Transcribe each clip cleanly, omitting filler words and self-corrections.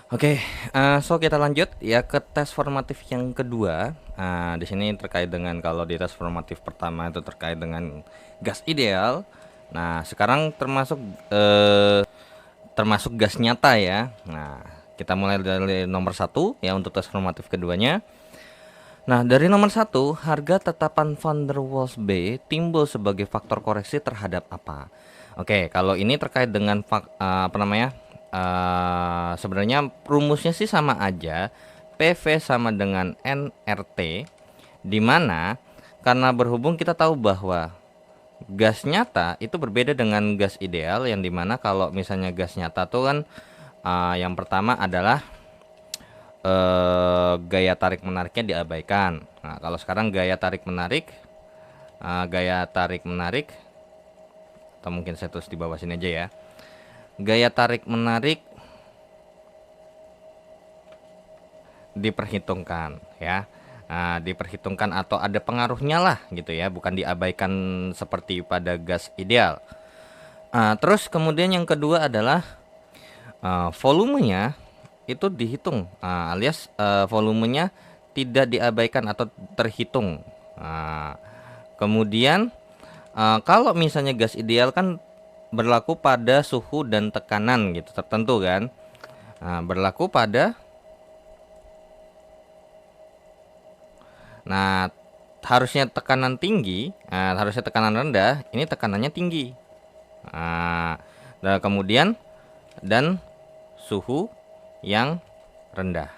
Oke, so kita lanjut ya ke tes formatif yang kedua. Di sini terkait dengan kalau di tes formatif pertama itu terkait dengan gas ideal. Nah, sekarang termasuk gas nyata ya. Nah, kita mulai dari nomor satu ya untuk tes formatif keduanya. Nah, dari nomor satu, harga tetapan van der Waals B timbul sebagai faktor koreksi terhadap apa? Oke, kalau ini terkait dengan apa namanya? Sebenarnya rumusnya sih sama aja. PV sama dengan nRT, di mana karena berhubung kita tahu bahwa gas nyata itu berbeda dengan gas ideal, yang dimana kalau misalnya gas nyata tuh kan yang pertama adalah gaya tarik menariknya diabaikan. Nah, kalau sekarang gaya tarik menarik, atau mungkin saya tulis di bawah sini aja ya. Gaya tarik menarik diperhitungkan ya. Nah, diperhitungkan atau ada pengaruhnya lah gitu ya, bukan diabaikan seperti pada gas ideal. Terus kemudian yang kedua adalah volumenya itu dihitung, alias volumenya tidak diabaikan atau terhitung. Nah, kemudian kalau misalnya gas ideal kan berlaku pada suhu dan tekanan gitu tertentu kan. Berlaku pada, nah harusnya tekanan tinggi, harusnya tekanan rendah, ini tekanannya tinggi. Dan kemudian dan suhu yang rendah.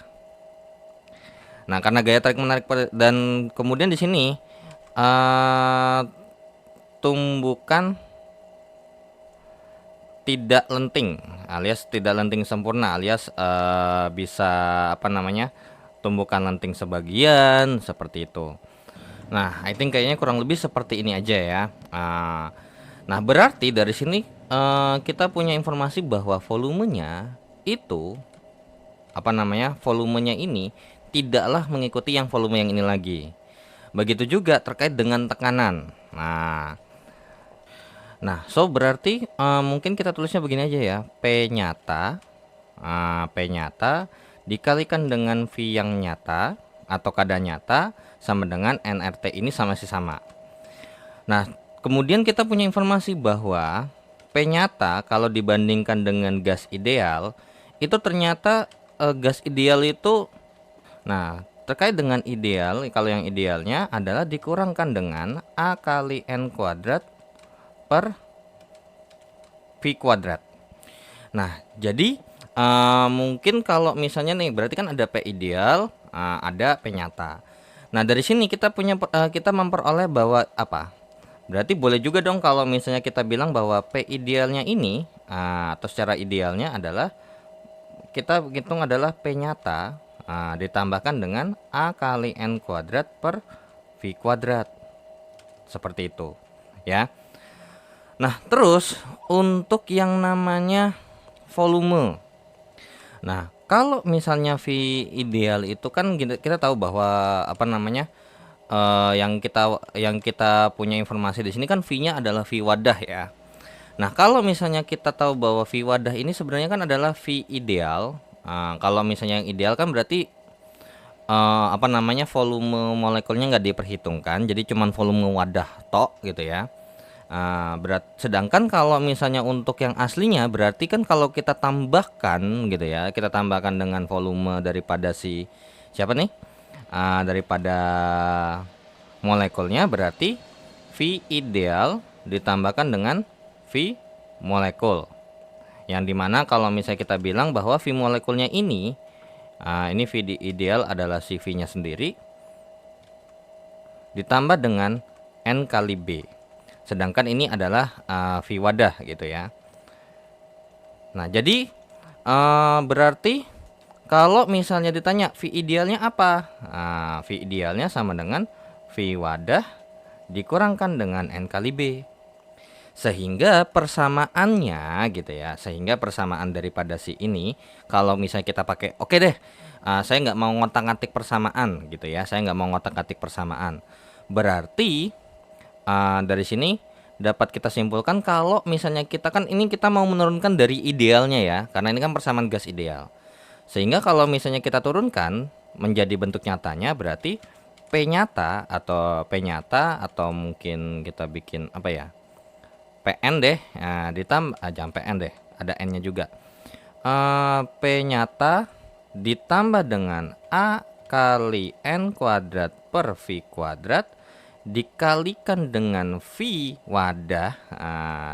Nah, karena gaya tarik menarik dan kemudian di sini uh, tumbukan tidak lenting, alias tidak lenting sempurna, alias bisa apa namanya, tumbukan lenting sebagian seperti itu. Nah, I think kayaknya kurang lebih seperti ini aja ya. Nah, berarti dari sini kita punya informasi bahwa volumenya itu apa namanya, volumenya ini tidaklah mengikuti yang volume yang ini lagi. Begitu juga terkait dengan tekanan. Nah, so berarti mungkin kita tulisnya begini aja ya. P nyata dikalikan dengan V yang nyata atau kada nyata sama dengan nRT ini sama. Nah, kemudian kita punya informasi bahwa P nyata kalau dibandingkan dengan gas ideal itu ternyata gas ideal itu, nah terkait dengan ideal, kalau yang idealnya adalah dikurangkan dengan A kali N kuadrat per V kuadrat. Nah, jadi mungkin kalau misalnya nih berarti kan ada P ideal, ada P nyata. Nah, dari sini kita memperoleh bahwa apa? Berarti boleh juga dong kalau misalnya kita bilang bahwa P idealnya ini atau secara idealnya adalah kita hitung adalah P nyata ditambahkan dengan A kali N kuadrat per V kuadrat. Seperti itu ya. Nah, terus untuk yang namanya volume. Nah, kalau misalnya V ideal itu kan kita tahu bahwa apa namanya, yang kita punya informasi di sini kan V-nya adalah V wadah ya. Nah, kalau misalnya kita tahu bahwa V wadah ini sebenarnya kan adalah V ideal. Kalau misalnya yang ideal kan berarti apa namanya, volume molekulnya nggak diperhitungkan, jadi cuman volume wadah tok gitu ya. Sedangkan kalau misalnya untuk yang aslinya berarti kan kalau kita tambahkan gitu ya, kita tambahkan dengan volume daripada si siapa nih, daripada molekulnya, berarti V ideal ditambahkan dengan V molekul, yang dimana kalau misalnya kita bilang bahwa V molekulnya ini V ideal adalah si V nya sendiri ditambah dengan N kali B. Sedangkan ini adalah V wadah gitu ya. Nah, jadi berarti kalau misalnya ditanya V idealnya apa? V idealnya sama dengan V wadah dikurangkan dengan N kali B. Sehingga persamaannya gitu ya, sehingga persamaan daripada si ini, kalau misalnya kita pakai, oke deh, saya nggak mau ngotak-ngatik persamaan gitu ya, saya nggak mau ngotak-ngatik persamaan. Berarti dari sini dapat kita simpulkan kalau misalnya kita kan ini kita mau menurunkan dari idealnya ya, karena ini kan persamaan gas ideal. Sehingga kalau misalnya kita turunkan menjadi bentuk nyatanya, berarti P nyata atau mungkin kita bikin apa ya, PN deh, nah, ditambah jangan PN deh, ada N-nya juga. P nyata ditambah dengan A kali N kuadrat per V kuadrat dikalikan dengan V wadah,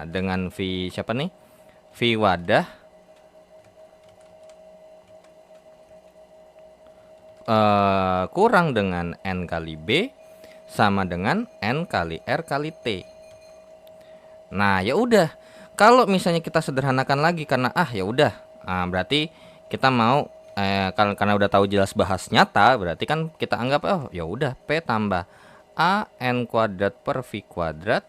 dengan V siapa nih? V wadah kurang dengan N kali B sama dengan N kali R kali T. Nah, ya udah. Kalau misalnya kita sederhanakan lagi karena ya udah, berarti kita mau karena udah tahu jelas bahas nyata, berarti kan kita anggap ya udah P tambah A N kuadrat per V kuadrat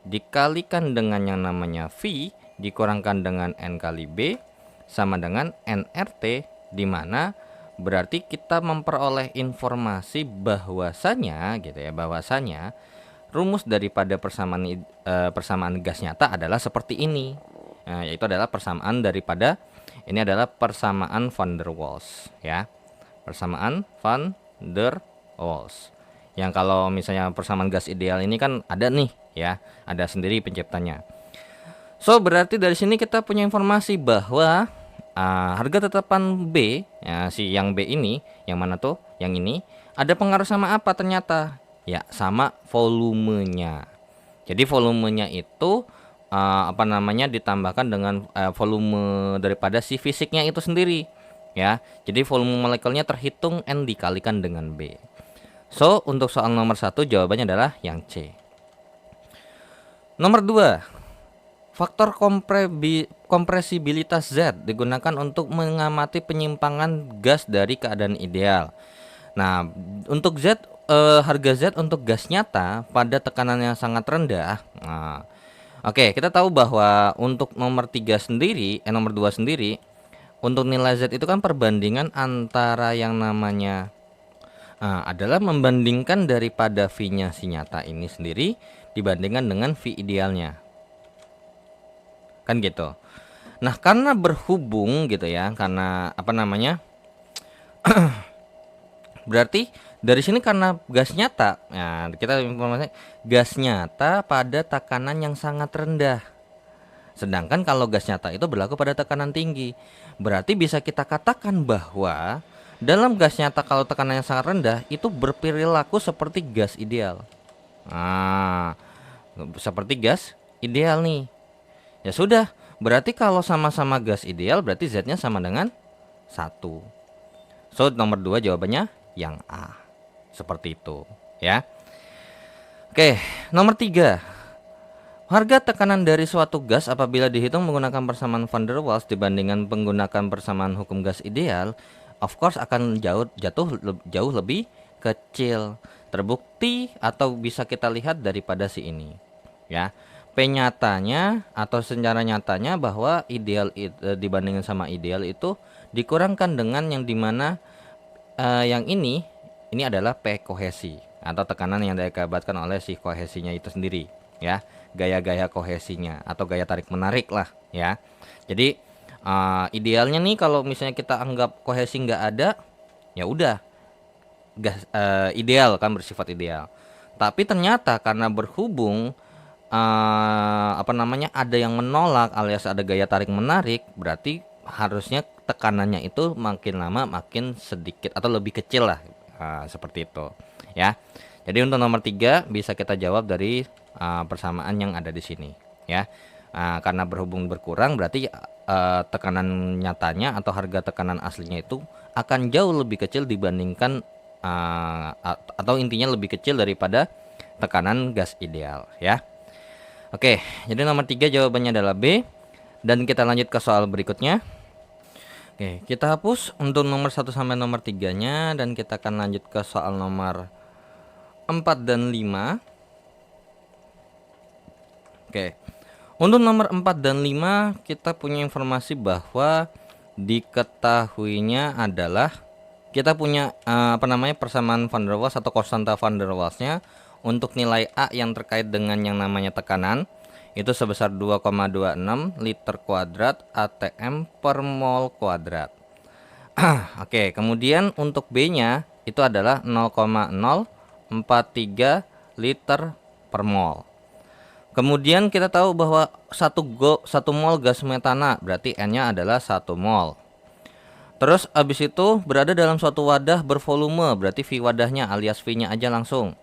dikalikan dengan yang namanya V dikurangkan dengan N kali B sama dengan NRT, di mana berarti kita memperoleh informasi bahwasanya gitu ya, bahwasanya rumus daripada persamaan gas nyata adalah seperti ini. Nah, yaitu adalah persamaan daripada ini adalah persamaan van der Waals ya. Persamaan van der Waals. Yang kalau misalnya persamaan gas ideal ini kan ada nih ya, ada sendiri penciptanya. So berarti dari sini kita punya informasi bahwa harga tetapan B ya, si yang B ini, yang mana tuh? Yang ini ada pengaruh sama apa ternyata? Ya, sama volumenya. Jadi volumenya itu ditambahkan dengan volume daripada si fisiknya itu sendiri ya. Jadi volume molekulnya terhitung N dikalikan dengan B. So untuk soal nomor 1 jawabannya adalah yang C. Nomor 2, faktor kompresibilitas Z digunakan untuk mengamati penyimpangan gas dari keadaan ideal. Nah, untuk Z, harga Z untuk gas nyata pada tekanan yang sangat rendah. Nah, oke, kita tahu bahwa untuk nomor 3 sendiri, nomor 2 sendiri, untuk nilai Z itu kan perbandingan antara yang namanya adalah membandingkan daripada V-nya si nyata ini sendiri dibandingkan dengan V idealnya. Kan gitu. Nah, karena berhubung gitu ya, karena berarti dari sini karena gas nyata, nah kita informasi gas nyata pada tekanan yang sangat rendah. Sedangkan kalau gas nyata itu berlaku pada tekanan tinggi. Berarti bisa kita katakan bahwa dalam gas nyata kalau tekanannya sangat rendah itu berperilaku seperti gas ideal. Nah, seperti gas ideal nih. Ya sudah, berarti kalau sama-sama gas ideal berarti Z-nya sama dengan 1. So nomor 2 jawabannya yang A. Seperti itu ya. Oke, nomor 3. Harga tekanan dari suatu gas apabila dihitung menggunakan persamaan van der Waals dibandingkan menggunakan persamaan hukum gas ideal, of course akan jauh lebih kecil. Terbukti atau bisa kita lihat daripada si ini ya. P nyatanya atau secara nyatanya bahwa ideal dibandingkan sama ideal itu dikurangkan dengan yang dimana yang ini adalah P kohesi atau tekanan yang diakibatkan oleh si kohesinya itu sendiri ya, gaya-gaya kohesinya atau gaya tarik menarik lah ya. Jadi idealnya nih kalau misalnya kita anggap kohesi nggak ada, ya udah gas ideal kan, bersifat ideal. Tapi ternyata karena berhubung ada yang menolak alias ada gaya tarik menarik, berarti harusnya tekanannya itu makin lama makin sedikit atau lebih kecil lah, seperti itu ya. Jadi untuk nomor 3 bisa kita jawab dari persamaan yang ada di sini ya. Karena berhubung berkurang berarti tekanan nyatanya atau harga tekanan aslinya itu akan jauh lebih kecil dibandingkan atau intinya lebih kecil daripada tekanan gas ideal ya. Oke, jadi nomor 3 jawabannya adalah B. Dan kita lanjut ke soal berikutnya. Oke, kita hapus untuk nomor 1 sampai nomor 3-nya dan kita akan lanjut ke soal nomor 4 dan 5. Oke. Untuk nomor 4 dan 5 kita punya informasi bahwa diketahuinya adalah kita punya persamaan van der Waals atau konstanta van der Waals-nya untuk nilai A yang terkait dengan yang namanya tekanan itu sebesar 2,26 liter kuadrat ATM per mol kuadrat. Oke, kemudian untuk B-nya itu adalah 0,043 liter per mol. Kemudian kita tahu bahwa 1 mol gas metana berarti N-nya adalah 1 mol. Terus abis itu berada dalam suatu wadah bervolume, berarti V wadahnya alias V-nya aja langsung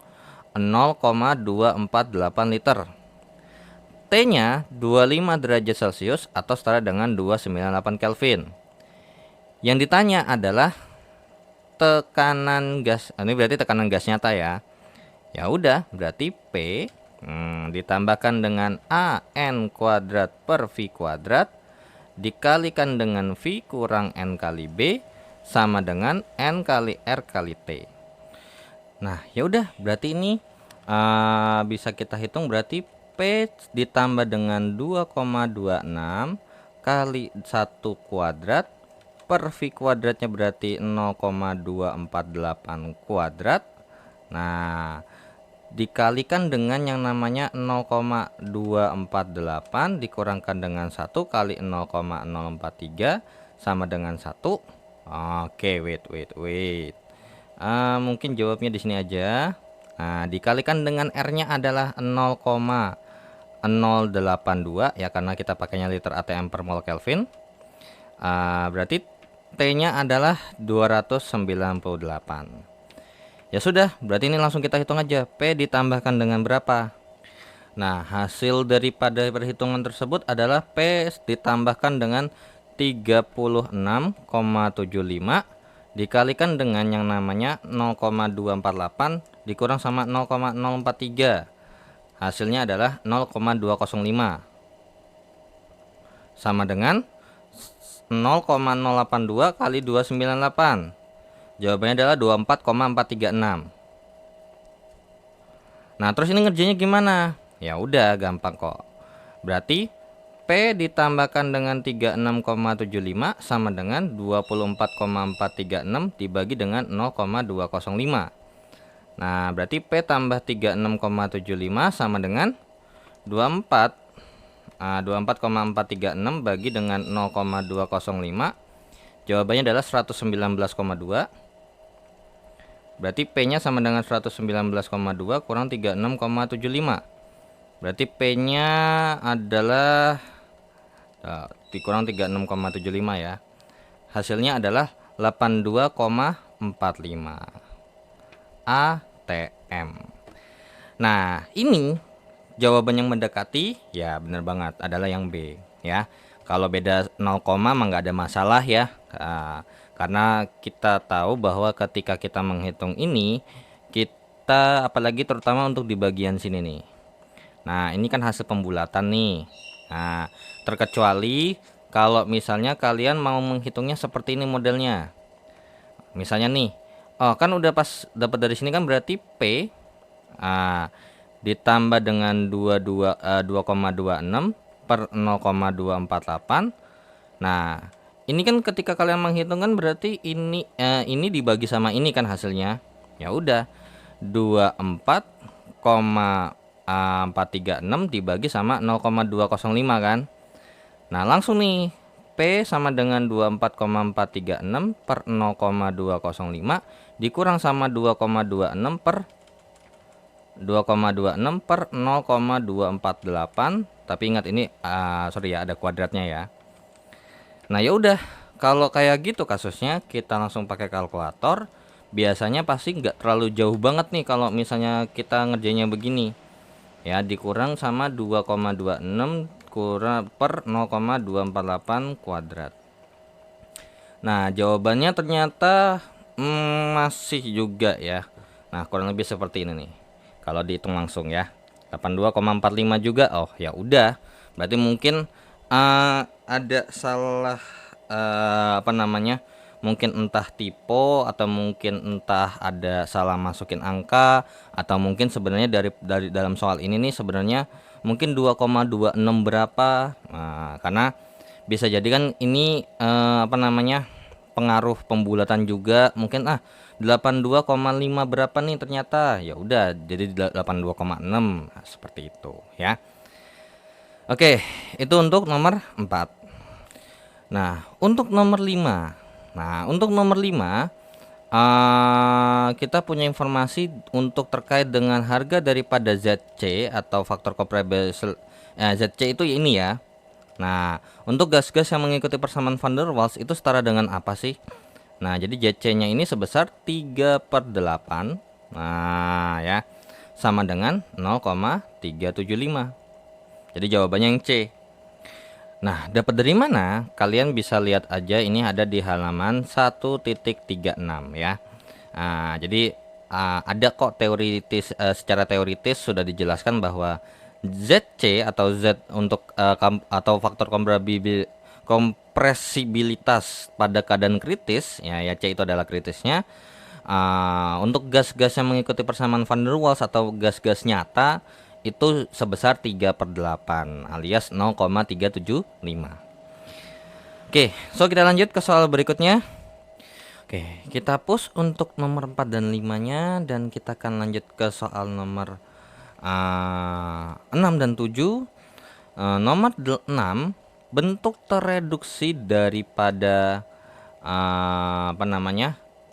0,248 liter. T-nya 25 derajat Celcius atau setara dengan 298 Kelvin. Yang ditanya adalah tekanan gas. Ini berarti tekanan gas nyata ya. Ya udah, berarti P ditambahkan dengan AN kuadrat per V kuadrat dikalikan dengan V kurang N kali B sama dengan N kali R kali T. Nah, ya udah, berarti ini bisa kita hitung, berarti P ditambah dengan 2,26 kali 1 kuadrat per V kuadratnya berarti 0,248 kuadrat. Nah, dikalikan dengan yang namanya 0,248 dikurangkan dengan 1 kali 0,043 sama dengan 1. Oke, wait. Mungkin jawabnya di sini aja. Nah, dikalikan dengan R-nya adalah 0,082 ya, karena kita pakainya liter ATM per mol Kelvin. Berarti T-nya adalah 298. Ya sudah, berarti ini langsung kita hitung aja. P ditambahkan dengan berapa? Nah, hasil daripada perhitungan tersebut adalah P ditambahkan dengan 36,75 dikalikan dengan yang namanya 0,248 dikurang sama 0,043. Hasilnya adalah 0,205. Sama dengan 0,082 kali 298. Jawabannya adalah 24,436. Nah, terus ini ngerjainnya gimana? Ya udah, gampang kok. Berarti P ditambahkan dengan 36,75 sama dengan 24,436 dibagi dengan 0,205. Nah, berarti P tambah 36,75 sama dengan 24,436 bagi dengan 0,205. Jawabannya adalah 119,2. Berarti P-nya sama dengan 119,2 kurang 36,75. Berarti P-nya adalah dikurang 36,75 ya. Hasilnya adalah 82,45 ATM. Nah, ini jawaban yang mendekati, ya benar banget, adalah yang B ya. Kalau beda 0, mah nggak ada masalah ya. Karena kita tahu bahwa ketika kita menghitung ini, kita apalagi terutama untuk di bagian sini nih. Nah, ini kan hasil pembulatan nih. Nah, terkecuali kalau misalnya kalian mau menghitungnya seperti ini modelnya. Misalnya nih, oh kan udah pas dapat dari sini kan berarti P ditambah dengan 2,26 per 0,248. Nah, ini kan ketika kalian menghitung kan berarti ini dibagi sama ini kan hasilnya. Ya udah, 24,436 dibagi sama 0,205 kan. Nah, langsung nih P sama dengan 24,436 per 0,205 dikurang sama 2,26 per 0,248. Tapi ingat ini sorry ya, ada kuadratnya ya. Nah, ya udah, kalau kayak gitu kasusnya kita langsung pakai kalkulator. Biasanya pasti nggak terlalu jauh banget nih kalau misalnya kita ngerjainnya begini. Ya, dikurang sama 2,26 kurang per 0,248 kuadrat. Nah, jawabannya ternyata masih juga ya. Nah, kurang lebih seperti ini nih. Kalau dihitung langsung ya. 82,45 juga. Oh, ya udah. Berarti mungkin ada salah mungkin entah tipe atau mungkin entah ada salah masukin angka, atau mungkin sebenarnya dari dalam soal ini nih sebenarnya mungkin 2,26 berapa. Nah, karena bisa jadi kan ini pengaruh pembulatan juga, mungkin 82,5 berapa nih ternyata. Ya udah, jadi 82,6. Nah, seperti itu ya. Oke, itu untuk nomor 4. Nah, untuk nomor 5. Nah, untuk nomor 5, kita punya informasi untuk terkait dengan harga daripada ZC atau faktor comparable. ZC itu ini ya. Nah, untuk gas-gas yang mengikuti persamaan van der Waals itu setara dengan apa sih? Nah, jadi ZC-nya ini sebesar 3/8. Nah, ya. Sama dengan 0,375. Jadi jawabannya yang C. Nah, dapat dari mana? Kalian bisa lihat aja, ini ada di halaman 1.36 ya. Nah, jadi ada kok teoritis, secara teoritis sudah dijelaskan bahwa ZC atau Z untuk atau faktor kompresibilitas pada keadaan kritis ya, C itu adalah kritisnya. Untuk gas-gas yang mengikuti persamaan van der Waals atau gas-gas nyata itu sebesar 3/8 alias 0,375. Oke, so kita lanjut ke soal berikutnya. Oke, kita push untuk nomor 4 dan 5-nya, dan kita akan lanjut ke soal nomor 6 dan 7. Nomor 6, bentuk tereduksi daripada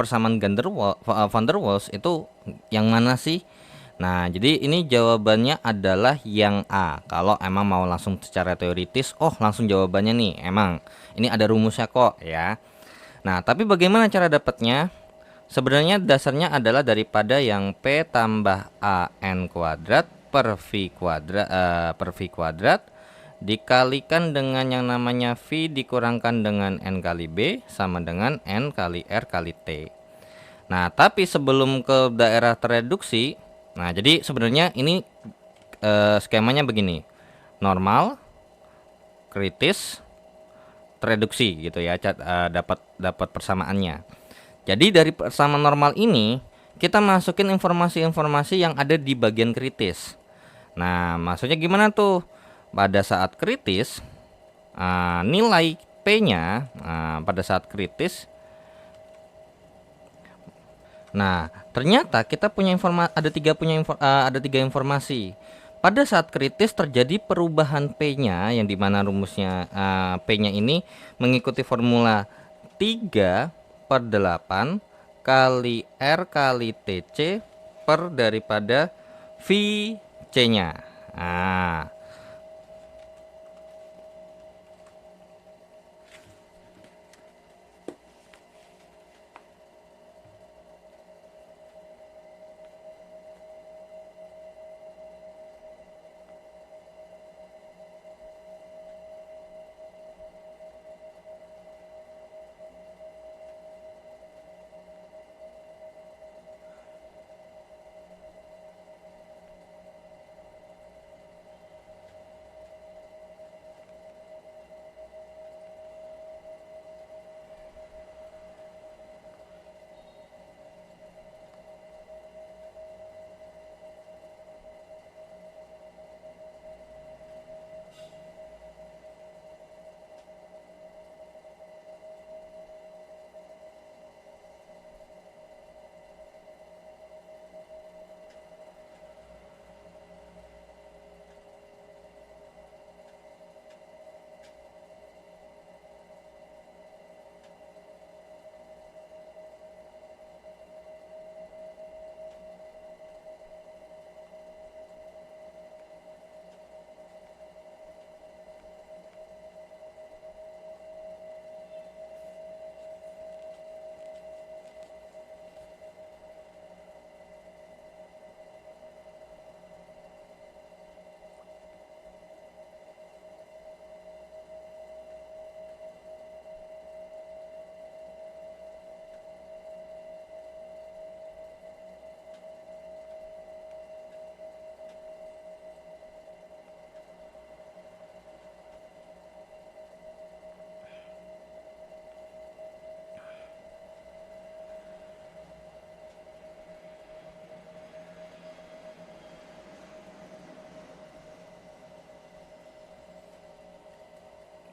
persamaan van der Waals itu yang mana sih? Nah, jadi ini jawabannya adalah yang A. Kalau emang mau langsung secara teoritis, langsung jawabannya nih. Emang ini ada rumusnya kok ya. Nah, tapi bagaimana cara dapatnya? Sebenarnya dasarnya adalah daripada yang P tambah AN kuadrat per V kuadrat dikalikan dengan yang namanya V dikurangkan dengan N kali B sama dengan N kali R kali T. Nah, tapi sebelum ke daerah tereduksi, nah jadi sebenarnya ini skemanya begini. Normal, kritis, tereduksi gitu ya, dapat persamaannya. Jadi dari persamaan normal ini kita masukin informasi-informasi yang ada di bagian kritis. Nah, maksudnya gimana tuh? Pada saat kritis, nilai P-nya pada saat kritis. Nah, ternyata kita punya ada tiga informasi. Pada saat kritis terjadi perubahan P-nya, yang dimana rumusnya P-nya ini mengikuti formula 3/8 kali R kali TC per daripada VC-nya. Nah,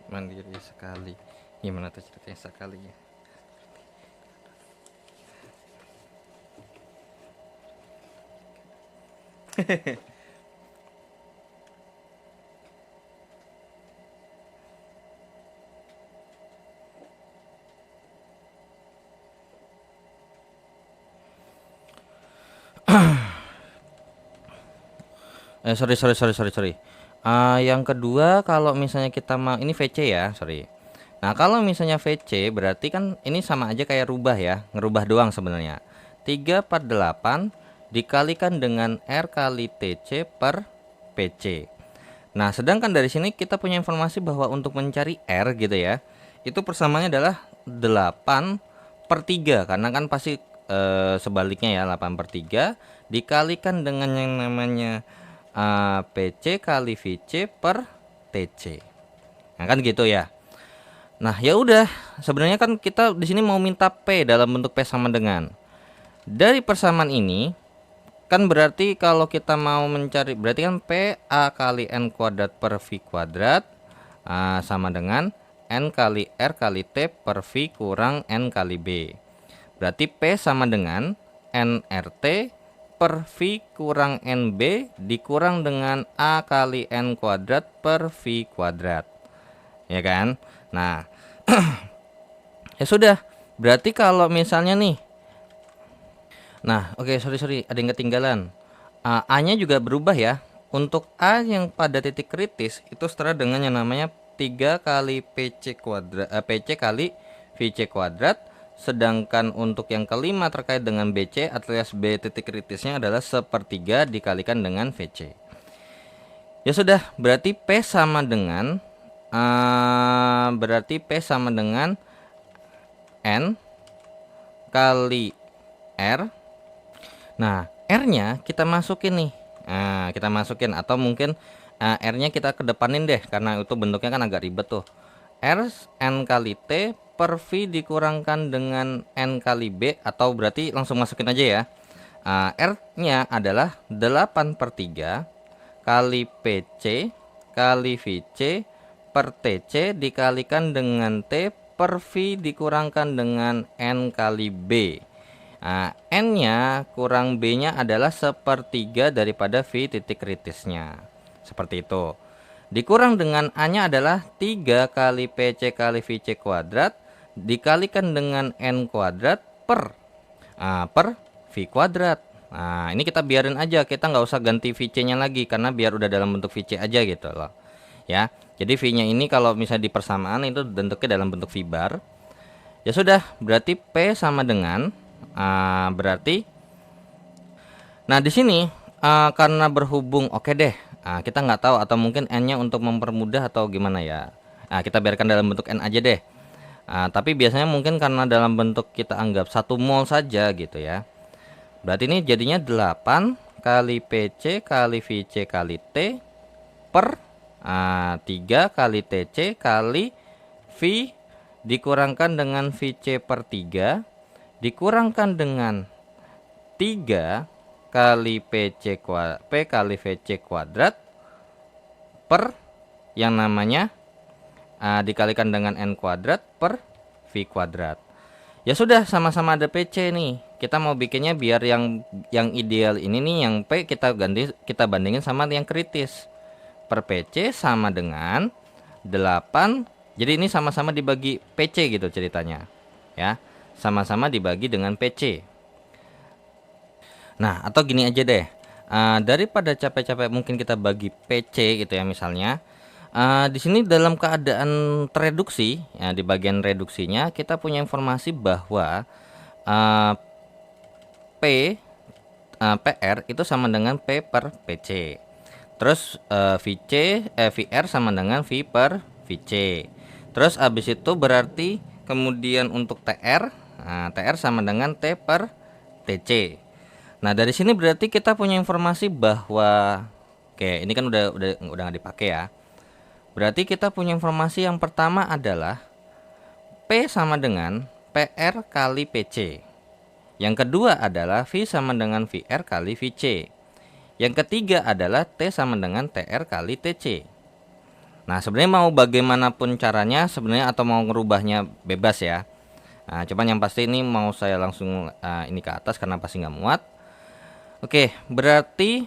mandiri sekali. Gimana tuh ceritanya sekali ya? Sorry. Yang kedua kalau misalnya kita mau ini VC ya, sorry. Nah, kalau misalnya VC berarti kan ini sama aja kayak rubah ya, ngerubah doang sebenarnya. 348 dikalikan dengan R kali TC per PC. Nah, sedangkan dari sini kita punya informasi bahwa untuk mencari R gitu ya, itu persamaannya adalah 8/3 karena kan pasti sebaliknya ya, 8/3 dikalikan dengan yang namanya PC kali VC per TC. Nah, kan gitu ya. Nah, ya udah, sebenarnya kan kita di sini mau minta P dalam bentuk P sama dengan. Dari persamaan ini kan berarti kalau kita mau mencari berarti kan P A kali N kuadrat per V kuadrat sama dengan N kali R kali T per V kurang N kali B. Berarti P sama dengan NRT per V kurang NB dikurang dengan A kali N kuadrat per V kuadrat. Ya kan? Nah, ya sudah. Berarti kalau misalnya nih, nah, oke, sorry, ada yang ketinggalan. A-nya juga berubah ya. Untuk A yang pada titik kritis itu setara dengan yang namanya 3 kali PC kuadrat, PC kali VC kuadrat. Sedangkan untuk yang kelima terkait dengan BC alias B titik kritisnya adalah 1/3 dikalikan dengan VC. Ya sudah, berarti P sama dengan N kali R. Nah, R-nya kita masukin nih. Nah, kita masukin atau mungkin R-nya kita kedepanin deh karena itu bentuknya kan agak ribet tuh. R N kali T per V dikurangkan dengan N kali B atau berarti langsung masukin aja ya. R-nya adalah 8/3 kali PC kali VC per TC dikalikan dengan T per V dikurangkan dengan N kali B. N-nya kurang B-nya adalah 1/3 daripada V titik kritisnya. Seperti itu. Dikurang dengan A-nya adalah 3 kali PC kali VC kuadrat dikalikan dengan N kuadrat per V kuadrat. Nah, ini kita biarin aja, kita nggak usah ganti VC-nya lagi karena biar udah dalam bentuk VC aja gitu loh. Ya. Jadi V-nya ini kalau misalnya di persamaan itu bentuknya dalam bentuk V bar. Ya sudah, berarti P sama dengan berarti, nah di sini karena berhubung oke deh, kita nggak tahu atau mungkin N-nya untuk mempermudah atau gimana ya. Kita biarkan dalam bentuk N aja deh. Tapi biasanya mungkin karena dalam bentuk kita anggap 1 mol saja gitu ya. Berarti ini jadinya 8 kali PC kali VC kali T per 3 kali TC kali V dikurangkan dengan VC per 3 dikurangkan dengan 3 kali P kali VC kuadrat per yang namanya dikalikan dengan N kuadrat per V kuadrat. Ya sudah, sama-sama ada PC nih. Kita mau bikinnya biar yang ideal ini nih, yang P kita bandingin sama yang kritis. Per PC sama dengan 8. Jadi ini sama-sama dibagi PC gitu ceritanya. Ya. Sama-sama dibagi dengan PC. Nah, atau gini aja deh. Daripada capek-capek mungkin kita bagi PC gitu ya misalnya. Di sini dalam keadaan tereduksi, ya di bagian reduksinya kita punya informasi bahwa PR itu sama dengan P per PC. Terus VR sama dengan V per VC. Terus habis itu berarti kemudian untuk TR sama dengan T per TC. Nah, dari sini berarti kita punya informasi bahwa oke, ini kan udah nggak dipakai ya. Berarti kita punya informasi yang pertama adalah P sama dengan PR kali PC. Yang kedua adalah V sama dengan VR kali VC. Yang ketiga adalah T sama dengan TR kali TC. Nah, sebenarnya mau bagaimanapun caranya sebenarnya atau mau ngerubahnya bebas ya. Nah, cuman yang pasti ini mau saya langsung ini ke atas karena pasti nggak muat. Oke, berarti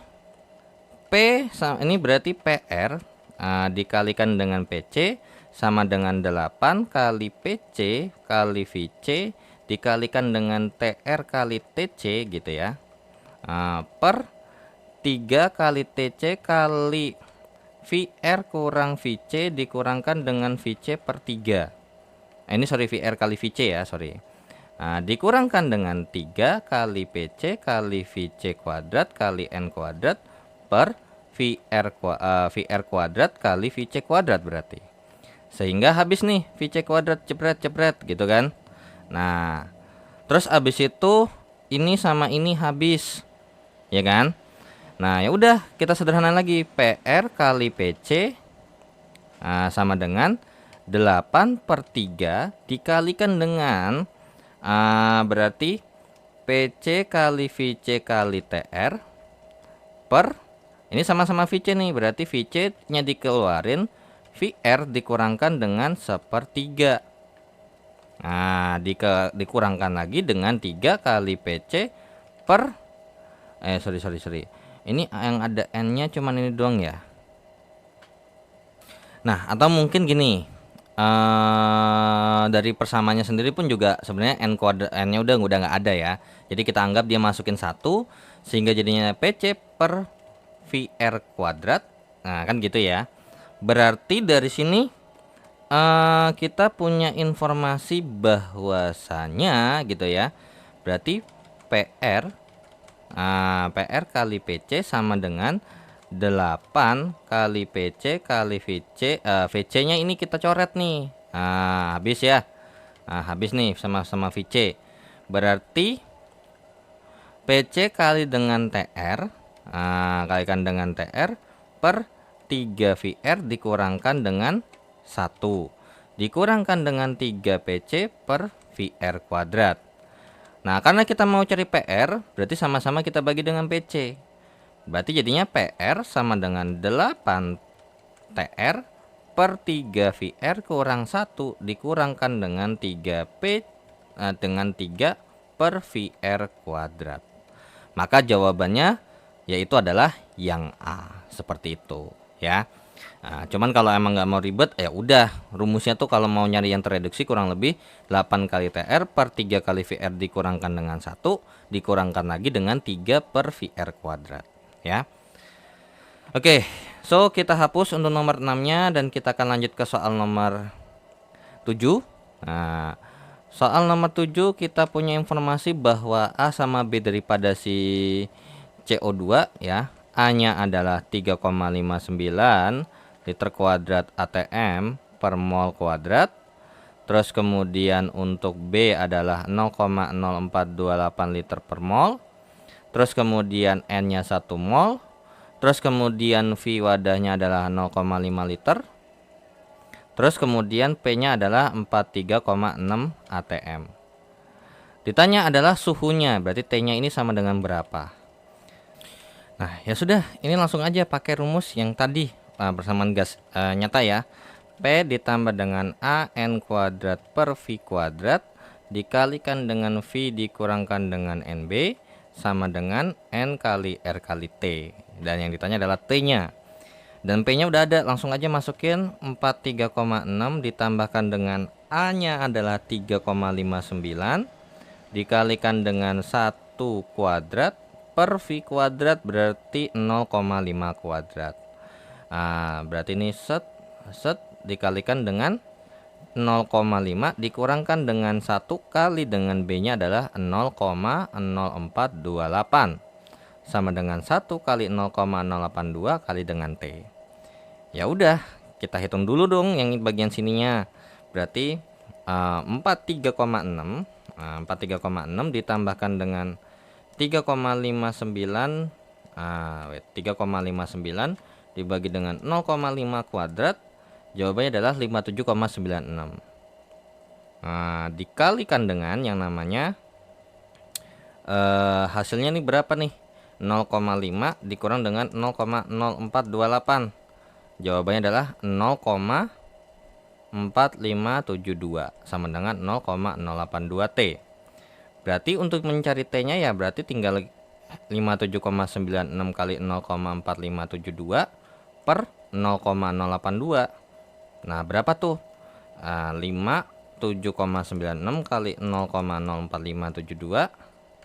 ini berarti PR dikalikan dengan PC sama dengan 8 kali PC kali VC dikalikan dengan TR kali TC gitu ya, per 3 kali TC kali VR kurang VC dikurangkan dengan VC per 3. Ini sorry, VR kali VC ya, sorry. Nah, dikurangkan dengan 3 kali PC kali VC kuadrat kali N kuadrat per VR kuadrat kali VC kuadrat berarti. Sehingga habis nih VC kuadrat jebret gitu kan. Nah, terus habis itu ini sama ini habis. Ya kan? Nah, ya udah kita sederhana lagi. PR kali PC sama dengan 8/3 dikalikan dengan berarti PC kali VC kali TR per ini sama-sama VC nih, berarti VC nya dikeluarin, VR dikurangkan dengan 1/3. Nah, dikurangkan lagi dengan 3 kali PC per sorry. Ini yang ada N nya cuman ini doang ya. Nah, atau mungkin gini, dari persamanya sendiri pun juga sebenarnya N nya udah nggak ada ya. Jadi kita anggap dia masukin 1 sehingga jadinya PC per VR kuadrat. Nah, kan gitu ya. Berarti dari sini kita punya informasi bahwasanya gitu ya. Berarti PR kali PC sama dengan 8 kali PC kali VC. VC nya ini kita coret nih. Habis ya. Habis nih sama-sama VC. Berarti PC kali dengan TR, kalikan dengan TR per 3 VR dikurangkan dengan 1 dikurangkan dengan 3 PC per VR kuadrat. Nah, karena kita mau cari PR, berarti sama-sama kita bagi dengan PC. Berarti jadinya PR sama dengan 8 TR per 3 VR kurang 1 dikurangkan dengan 3 per VR kuadrat. Maka jawabannya yaitu adalah yang A, seperti itu ya. Cuman kalau emang nggak mau ribet ya udah, rumusnya tuh kalau mau nyari yang tereduksi kurang lebih 8 kali TR per 3 kali VR dikurangkan dengan 1 dikurangkan lagi dengan 3 per VR kuadrat ya. Oke, so kita hapus untuk nomor 6 nya dan kita akan lanjut ke soal nomor 7. Nah, soal nomor 7 kita punya informasi bahwa A sama B daripada si CO2 ya. A nya adalah 3,59 liter kuadrat ATM per mol kuadrat. Terus kemudian untuk B adalah 0,0428 liter per mol. Terus kemudian N nya 1 mol. Terus kemudian V wadahnya adalah 0,5 liter. Terus kemudian P nya adalah 43,6 ATM. Ditanya adalah suhunya, berarti T nya ini sama dengan berapa. Nah, ya sudah, ini langsung aja pakai rumus yang tadi persamaan gas nyata ya. P ditambah dengan AN kuadrat per V kuadrat dikalikan dengan V dikurangkan dengan NB sama dengan N kali R kali T. Dan yang ditanya adalah T nya. Dan P nya udah ada, langsung aja masukin 43,6 ditambahkan dengan A nya adalah 3,59 dikalikan dengan 1 kuadrat per V kuadrat berarti 0,5 kuadrat. Berarti ini set dikalikan dengan 0,5 dikurangkan dengan 1 kali dengan B nya adalah 0,0428 sama dengan 1 kali 0,082 kali dengan T. Ya udah, kita hitung dulu dong yang bagian sininya. Berarti 43,6 ditambahkan dengan 3,59 dibagi dengan 0,5 kuadrat, jawabannya adalah 57,96. Dikalikan dengan yang namanya hasilnya nih berapa nih? 0,5 dikurang dengan 0,0428. Jawabannya adalah 0,4572 sama dengan 0,082 T. Berarti untuk mencari T nya ya berarti tinggal 57,96 kali 0,4572 per 0,082. Nah, berapa tuh? 57,96 kali 0,04572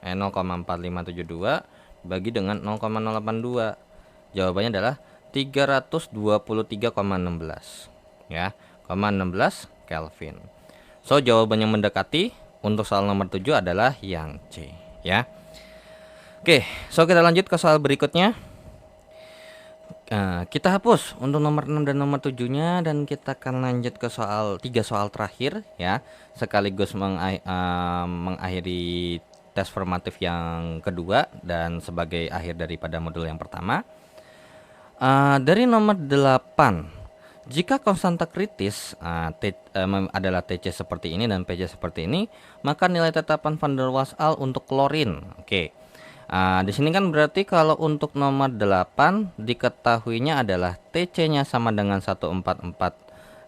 0,4572 bagi dengan 0,082. Jawabannya adalah 323,16 ya, 16 Kelvin. So jawaban yang mendekati untuk soal nomor 7 adalah yang C ya. Oke, so kita lanjut ke soal berikutnya. Kita hapus untuk nomor 6 dan nomor 7-nya dan kita akan lanjut ke soal 3 soal terakhir ya, sekaligus mengakhiri tes formatif yang kedua dan sebagai akhir daripada modul yang pertama. Dari nomor 8, jika konstanta kritis adalah TC seperti ini dan PC seperti ini, maka nilai tetapan van der Waals untuk klorin. Oke. Di sini kan berarti kalau untuk nomor 8 diketahuinya adalah TC-nya sama dengan 144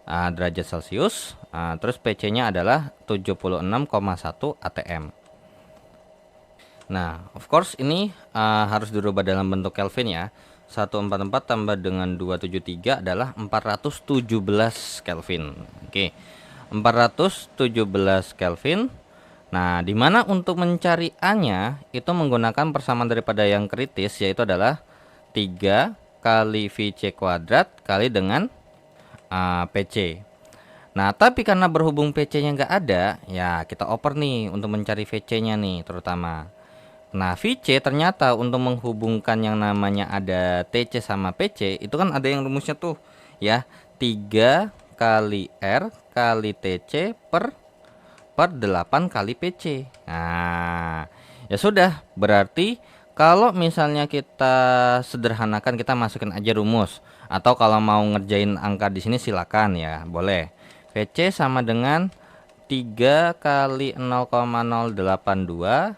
derajat Celcius, terus PC-nya adalah 76,1 atm. Nah, of course ini harus dirubah dalam bentuk Kelvin ya. 144 tambah dengan 273 adalah 417 Kelvin. Oke. 417 Kelvin. Nah, dimana untuk mencari A-nya itu menggunakan persamaan daripada yang kritis, yaitu adalah 3 kali VC kuadrat kali dengan PC. Nah, tapi karena berhubung PC-nya nggak ada, ya kita oper nih untuk mencari VC-nya nih terutama. Nah, VC ternyata untuk menghubungkan yang namanya ada TC sama PC, itu kan ada yang rumusnya tuh ya, 3 kali R kali TC per 8 kali PC. Nah, ya sudah, berarti kalau misalnya kita sederhanakan, kita masukin aja rumus, atau kalau mau ngerjain angka di sini silakan ya, boleh. VC sama dengan 3 kali 0,082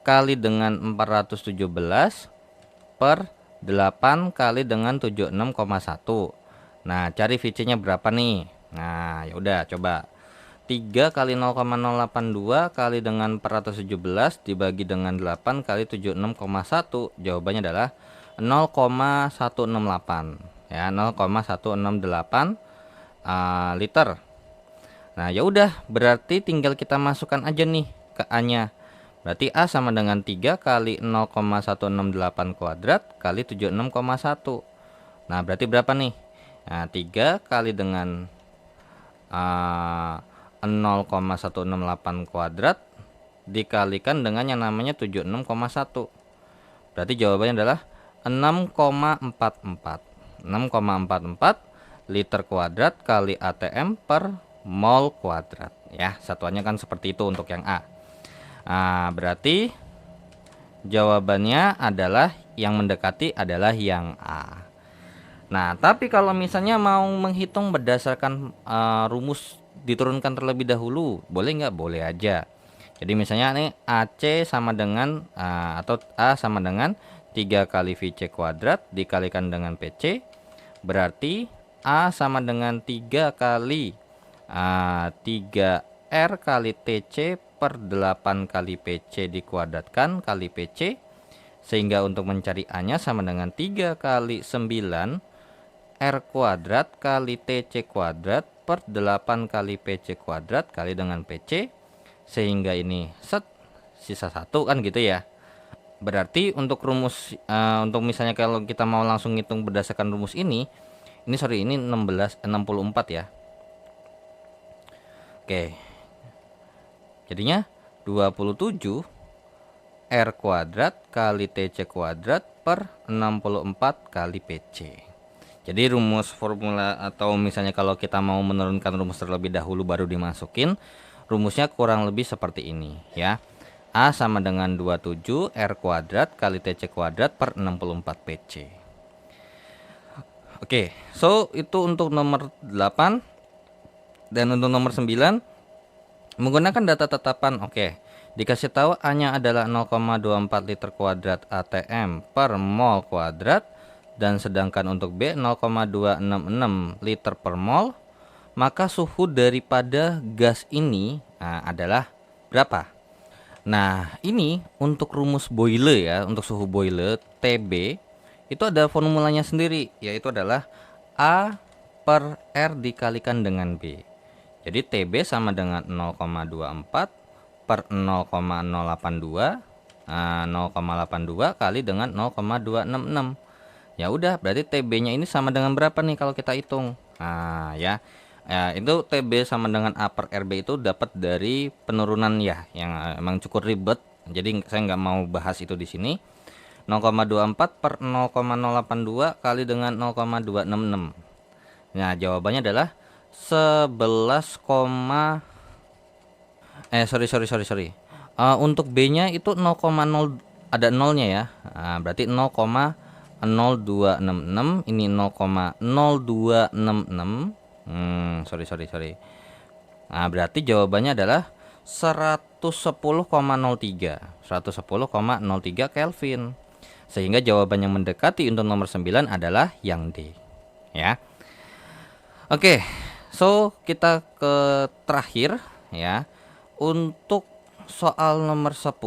kali dengan 417 per 8 kali dengan 76,1. Nah, cari VC-nya berapa nih? Nah, ya udah coba. 3 kali 0,082 kali dengan 417 dibagi dengan 8 kali 76,1. Jawabannya adalah 0,168 ya, 0,168 liter. Nah, ya udah, berarti tinggal kita masukkan aja nih ke A-nya. Berarti A sama dengan 3 kali 0,168 kuadrat kali 76,1. Nah, berarti berapa nih? Nah, 3 kali dengan 0,168 kuadrat dikalikan dengan yang namanya 76,1. Berarti jawabannya adalah 6,44. 6,44 liter kuadrat kali atm per mol kuadrat ya. Satuannya kan seperti itu untuk yang A. Berarti jawabannya adalah yang mendekati adalah yang A. Nah, tapi kalau misalnya mau menghitung berdasarkan rumus diturunkan terlebih dahulu, boleh nggak? Boleh aja. Jadi misalnya nih AC sama dengan atau A sama dengan 3 kali VC kuadrat dikalikan dengan PC, berarti A sama dengan 3 kali 3R kali TC per 8 kali PC dikuadratkan kali PC, sehingga untuk mencari A-nya sama dengan 3 kali 9 R kuadrat kali TC kuadrat per 8 kali PC kuadrat kali dengan PC, sehingga ini sisa 1 kan gitu ya. Berarti untuk rumus untuk misalnya kalau kita mau langsung ngitung berdasarkan rumus ini sorry, ini 64 ya. Oke. Jadinya 27 R kuadrat kali TC kuadrat per 64 kali PC. Jadi rumus formula atau misalnya kalau kita mau menurunkan rumus terlebih dahulu baru dimasukin, rumusnya kurang lebih seperti ini ya. A sama dengan 27 R kuadrat kali TC kuadrat per 64 PC. Oke, so itu untuk nomor 8. Dan untuk nomor 9 menggunakan data tetapan. Oke, dikasih tahu A-nya adalah 0,24 liter kuadrat atm per mol kuadrat, dan sedangkan untuk B 0,266 liter per mol, maka suhu daripada gas ini adalah berapa? Nah, ini untuk rumus boiler ya, untuk suhu boiler TB itu ada formulanya sendiri, yaitu adalah A per R dikalikan dengan B. Jadi TB sama dengan 0,24 per 0,082 0,82 kali dengan 0,266. Ya udah, berarti TB-nya ini sama dengan berapa nih kalau kita hitung? Ya. Ya, itu TB sama dengan A per RB itu dapat dari penurunan ya, yang emang cukup ribet. Jadi saya nggak mau bahas itu di sini. 0,24 per 0,082 kali dengan 0,266. Nah, jawabannya adalah 11, sorry. Untuk B-nya itu 0,0, ada nolnya ya. Berarti 0,0266, ini 0,0266. Sorry. Berarti jawabannya adalah 110,03 Kelvin. Sehingga jawaban yang mendekati untuk nomor 9 adalah yang D. Ya. Oke. So, kita ke terakhir ya. Untuk soal nomor 10,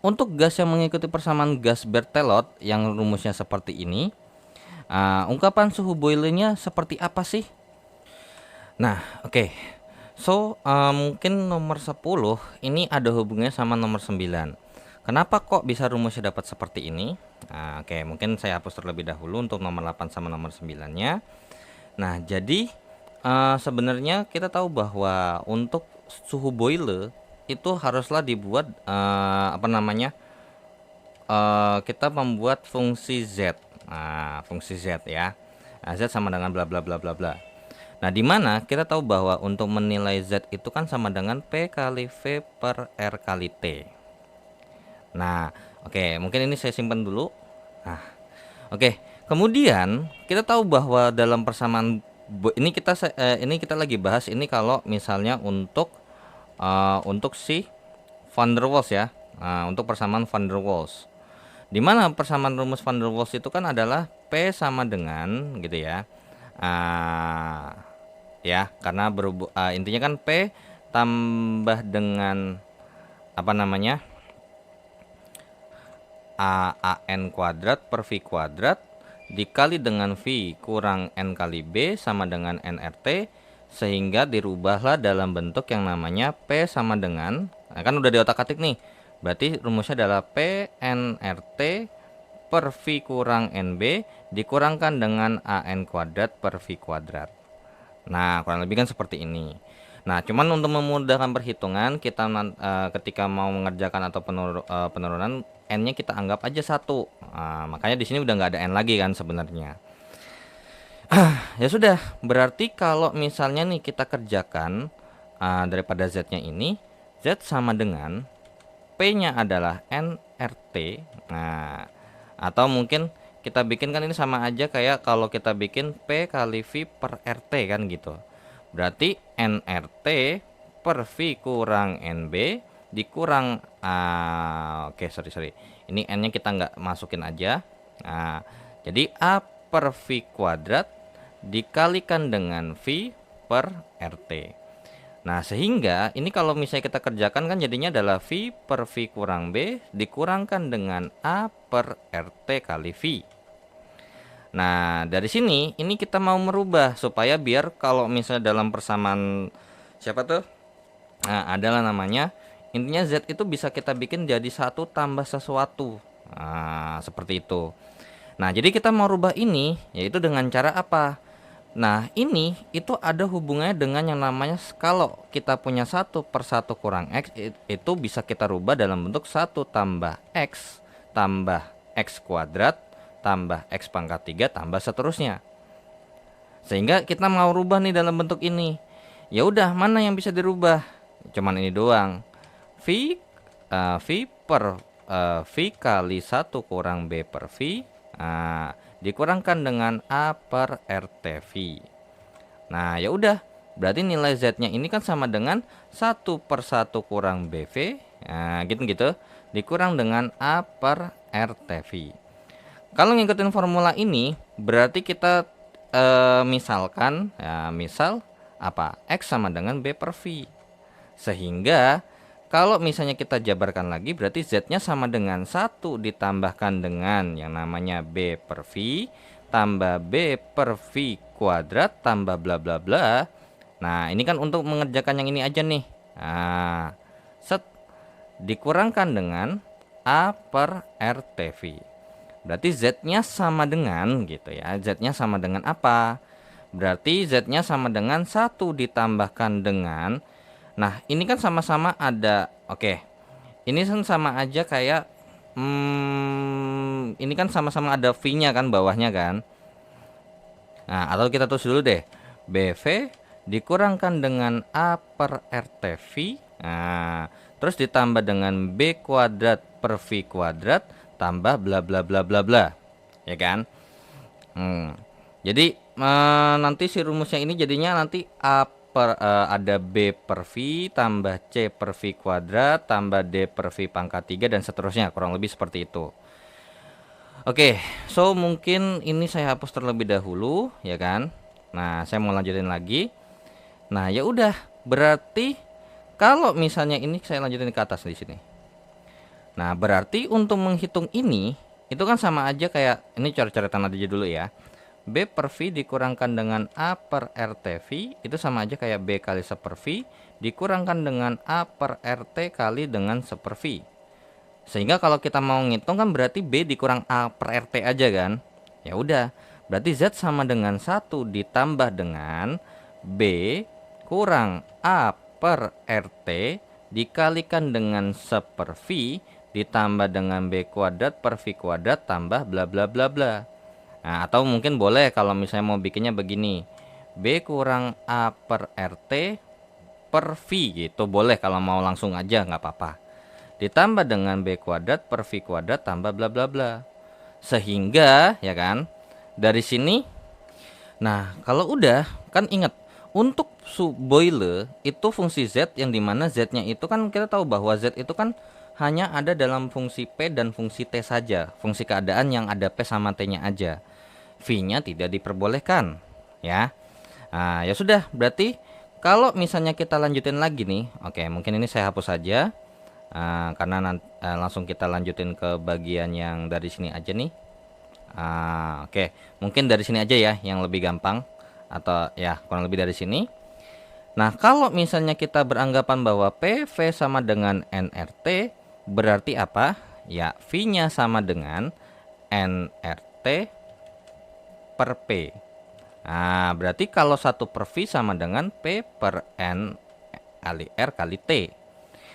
untuk gas yang mengikuti persamaan gas Berthelot yang rumusnya seperti ini, ungkapan suhu boilernya seperti apa sih? Nah, oke. So, mungkin nomor 10 ini ada hubungannya sama nomor 9. Kenapa kok bisa rumusnya dapat seperti ini? Oke, mungkin saya hapus terlebih dahulu untuk nomor 8 sama nomor 9-nya. Nah, jadi sebenarnya kita tahu bahwa untuk suhu boiler itu haruslah dibuat kita membuat fungsi Z. Fungsi Z ya. Z sama dengan bla bla bla bla bla. Nah, di mana kita tahu bahwa untuk menilai Z itu kan sama dengan P kali V per R kali T. Nah, oke, mungkin ini saya simpan dulu. Nah, oke. Kemudian kita tahu bahwa dalam persamaan ini kita lagi bahas ini kalau misalnya untuk si van der Waals ya. Untuk persamaan van der Waals. Di mana persamaan rumus van der Waals itu kan adalah P sama dengan gitu ya. Ya, karena intinya kan P tambah dengan AN kuadrat per V kuadrat dikali dengan V kurang N kali B sama dengan NRT, sehingga dirubahlah dalam bentuk yang namanya P sama dengan, kan udah di otak-atik nih, berarti rumusnya adalah P NRT per V kurang NB dikurangkan dengan AN kuadrat per V kuadrat. Nah, kurang lebih kan seperti ini. Nah, cuman untuk memudahkan perhitungan, kita ketika mau mengerjakan atau penurunan, N-nya kita anggap aja 1. Makanya di sini udah nggak ada N lagi kan sebenarnya. Ya sudah, berarti kalau misalnya nih kita kerjakan daripada Z-nya ini, Z sama dengan P-nya adalah NRT. Nah, atau mungkin kita bikin kan ini sama aja kayak kalau kita bikin P kali V per RT kan gitu. Berarti NRT per V kurang NB dikurang sorry. Ini N-nya kita nggak masukin aja. Jadi A per V kuadrat dikalikan dengan V per RT. Nah, sehingga ini kalau misalnya kita kerjakan kan jadinya adalah V per V kurang B dikurangkan dengan A per RT kali V. Nah, dari sini ini kita mau merubah supaya biar kalau misalnya dalam persamaan siapa tuh? Adalah namanya, intinya Z itu bisa kita bikin jadi 1 tambah sesuatu. Seperti itu. Nah, jadi kita mau rubah ini yaitu dengan cara apa? Nah, ini itu ada hubungannya dengan yang namanya kalau kita punya 1 per 1 kurang X itu bisa kita rubah dalam bentuk 1 tambah X kuadrat tambah X pangkat 3 tambah seterusnya. Sehingga kita mau rubah nih dalam bentuk ini. Ya udah, mana yang bisa dirubah? Cuman ini doang. V per V kali 1 kurang B per V dikurangkan dengan A per RTV. Nah, ya udah, berarti nilai Z-nya ini kan sama dengan 1 per 1 kurang BV, gitu dikurang dengan A per RTV. Kalau ngikutin formula ini, berarti kita misalkan ya, misal apa? X sama dengan B per V. Sehingga kalau misalnya kita jabarkan lagi, berarti Z-nya sama dengan 1 ditambahkan dengan yang namanya B per V tambah B per V kuadrat tambah bla bla bla. Nah, ini kan untuk mengerjakan yang ini aja nih. Dikurangkan dengan A per RTV. Berarti Z-nya sama dengan gitu ya. Z-nya sama dengan apa? Berarti Z-nya sama dengan 1 ditambahkan dengan, nah ini kan sama-sama ada, oke, ini kan sama aja kayak ini kan sama-sama ada V-nya kan bawahnya kan. Nah, atau kita tulis dulu deh, BV dikurangkan dengan A per RTV. Nah, terus ditambah dengan B kuadrat per V kuadrat tambah bla bla bla bla bla. Ya kan? Jadi nanti si rumusnya ini jadinya nanti ada B per V tambah C per V kuadrat tambah D per V pangkat 3 dan seterusnya, kurang lebih seperti itu. Oke, so mungkin ini saya hapus terlebih dahulu ya kan. Nah, saya mau lanjutin lagi. Nah, ya udah, berarti kalau misalnya ini saya lanjutin ke atas di sini. Nah, berarti untuk menghitung ini itu kan sama aja kayak ini, coret-coretan aja dulu ya. B per V dikurangkan dengan A per RTV itu sama aja kayak B kali 1 per V dikurangkan dengan A per RT kali dengan 1 per V. Sehingga kalau kita mau ngitung kan berarti B dikurang A per RT aja kan. Ya udah, berarti Z sama dengan 1 ditambah dengan B kurang A per RT dikalikan dengan 1 per V ditambah dengan B kuadrat per V kuadrat tambah bla bla bla bla. Nah, atau mungkin boleh kalau misalnya mau bikinnya begini, B kurang A per RT per V gitu, boleh kalau mau langsung aja nggak apa-apa. Ditambah dengan B kuadrat per V kuadrat tambah bla bla bla. Sehingga ya kan, dari sini, nah kalau udah kan ingat, untuk boiler itu fungsi Z yang dimana Z-nya itu kan kita tahu bahwa Z itu kan hanya ada dalam fungsi P dan fungsi T saja, fungsi keadaan yang ada P sama T-nya aja. V-nya tidak diperbolehkan ya. Nah, ya sudah, berarti kalau misalnya kita lanjutin lagi nih, oke, mungkin ini saya hapus saja karena langsung kita lanjutin ke bagian yang dari sini aja nih. Oke, mungkin dari sini aja ya yang lebih gampang, atau ya kurang lebih dari sini. Nah, kalau misalnya kita beranggapan bahwa PV sama dengan nRT, berarti apa? Ya, V-nya sama dengan nRT per P. Nah, berarti kalau 1 per V sama dengan P per N kali R kali T.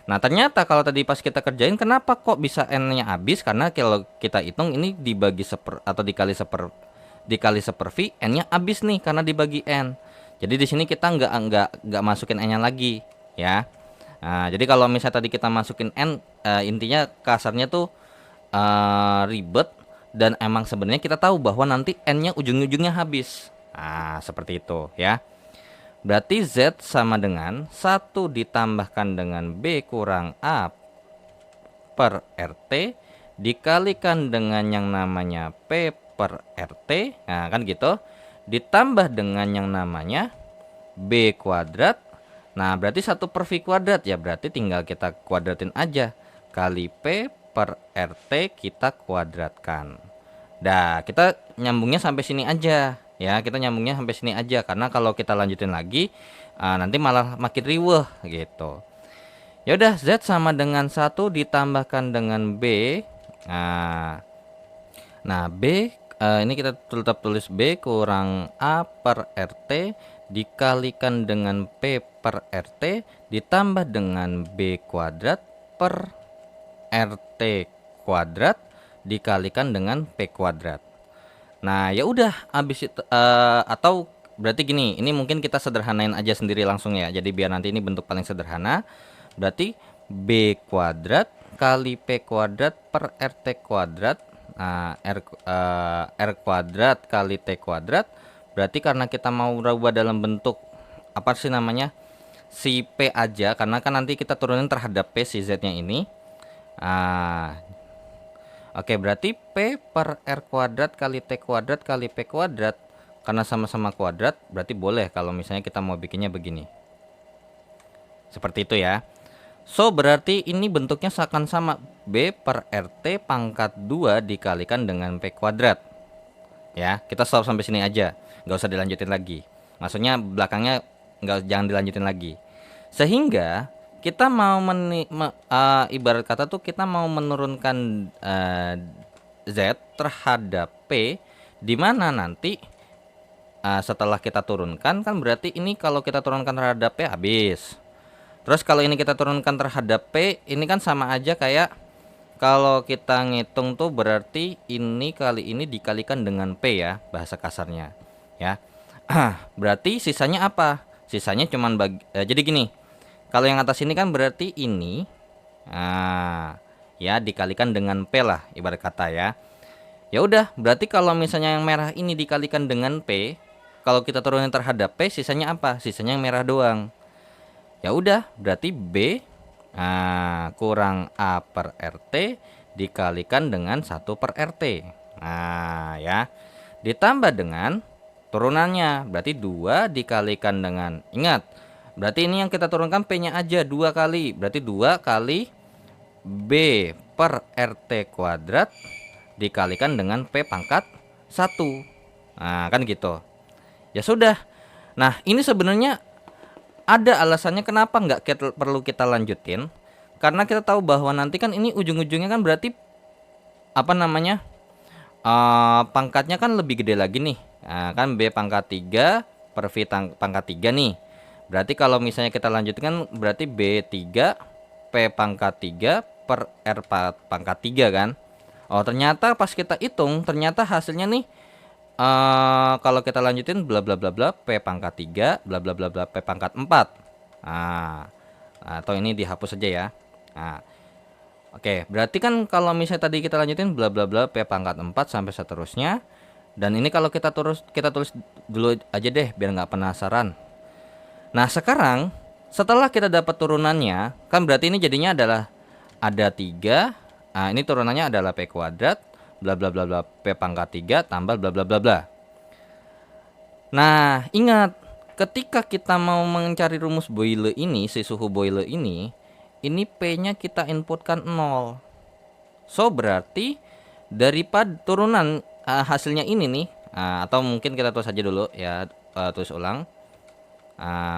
Nah, ternyata kalau tadi pas kita kerjain, kenapa kok bisa N-nya habis? Karena kalau kita hitung ini dibagi atau dikali seper V, N-nya habis nih karena dibagi N. Jadi di sini kita nggak masukin N-nya lagi ya. Nah, jadi kalau misalnya tadi kita masukin N, intinya kasarnya tuh ribet. Dan emang sebenarnya kita tahu bahwa nanti N-nya ujung-ujungnya habis. Nah, seperti itu ya. Berarti Z sama dengan 1 ditambahkan dengan B kurang A per RT dikalikan dengan yang namanya P per RT. Nah, kan gitu. Ditambah dengan yang namanya B kuadrat. Nah, berarti 1 per V kuadrat ya. Berarti tinggal kita kuadratin aja. Kali P per RT kita kuadratkan. Nah, kita nyambungnya sampai sini aja ya. Kita nyambungnya sampai sini aja karena kalau kita lanjutin lagi nanti malah makin riweh gitu. Ya udah, Z sama dengan 1 ditambahkan dengan B. Nah, B ini kita tetap tulis B kurang A per RT dikalikan dengan P per RT ditambah dengan B kuadrat per RT kuadrat dikalikan dengan P kuadrat. Nah, ya udah, habis itu atau berarti gini, ini mungkin kita sederhanain aja sendiri langsung ya. Jadi biar nanti ini bentuk paling sederhana. Berarti B kuadrat kali P kuadrat per RT kuadrat. Nah, R kuadrat kali T kuadrat. Berarti karena kita mau rubah dalam bentuk apa sih namanya, si P aja, karena kan nanti kita turunin terhadap P si Z-nya ini. Oke, berarti P per R kuadrat kali T kuadrat kali P kuadrat, karena sama-sama kuadrat, berarti boleh kalau misalnya kita mau bikinnya begini. Seperti itu ya. So, berarti ini bentuknya akan sama, B per RT pangkat 2 dikalikan dengan P kuadrat. Ya, kita stop sampai sini aja, nggak usah dilanjutin lagi. Maksudnya belakangnya jangan dilanjutin lagi. Sehingga kita mau ibarat kata tuh kita mau menurunkan Z terhadap P, di mana nanti setelah kita turunkan kan berarti ini kalau kita turunkan terhadap P habis. Terus kalau ini kita turunkan terhadap P, ini kan sama aja kayak kalau kita ngitung tuh berarti ini kali ini dikalikan dengan P ya, bahasa kasarnya ya. Berarti sisanya apa? Sisanya cuman jadi gini. Kalau yang atas ini kan berarti ini ya dikalikan dengan P lah ibarat kata ya. Ya udah, berarti kalau misalnya yang merah ini dikalikan dengan P, kalau kita turunin terhadap P, sisanya apa? Sisanya yang merah doang. Ya udah, berarti B kurang A per RT dikalikan dengan 1 per RT. Nah, ya. Ditambah dengan turunannya, berarti 2 dikalikan dengan, ingat, berarti ini yang kita turunkan P-nya aja 2 kali. Berarti 2 kali B per RT kuadrat dikalikan dengan P pangkat 1. Nah, kan gitu. Ya sudah. Nah, ini sebenarnya ada alasannya kenapa nggak perlu kita lanjutin. Karena kita tahu bahwa nanti kan ini ujung-ujungnya kan berarti apa namanya, pangkatnya kan lebih gede lagi nih. Nah, kan B pangkat 3 per V pangkat 3 nih. Berarti kalau misalnya kita lanjutkan berarti B3 P pangkat 3 per R pangkat 3 kan. Oh, ternyata pas kita hitung ternyata hasilnya nih kalau kita lanjutin bla bla bla bla P pangkat 3 bla bla bla bla P pangkat 4. Atau ini dihapus saja ya. Nah, oke, berarti kan kalau misalnya tadi kita lanjutin bla bla bla P pangkat 4 sampai seterusnya. Dan ini kalau kita tulis dulu aja deh biar nggak penasaran. Nah, sekarang setelah kita dapat turunannya, kan berarti ini jadinya adalah ada 3. Nah, ini turunannya adalah P kuadrat bla bla bla bla P pangkat 3 tambah bla bla bla bla. Nah, ingat, ketika kita mau mencari rumus Boyle ini, si suhu Boyle ini P-nya kita inputkan 0. So, berarti daripada turunan hasilnya ini nih, atau mungkin kita tulis aja dulu ya, tulis ulang.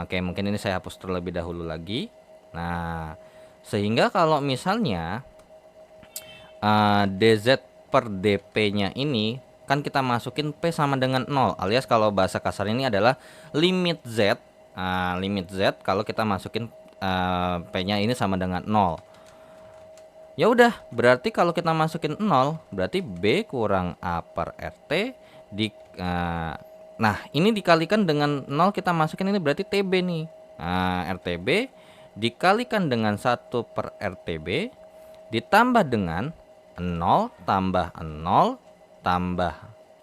Oke, mungkin ini saya hapus terlebih dahulu lagi. Nah, sehingga kalau misalnya DZ per DP-nya ini kan kita masukin P sama dengan 0, alias kalau bahasa kasar ini adalah limit Z. Limit Z kalau kita masukin P-nya ini sama dengan 0. Ya udah, berarti kalau kita masukin 0, berarti B kurang A per RT di nah, ini dikalikan dengan 0 kita masukin ini berarti TB nih. RTB dikalikan dengan 1 per RTB ditambah dengan 0 tambah 0 tambah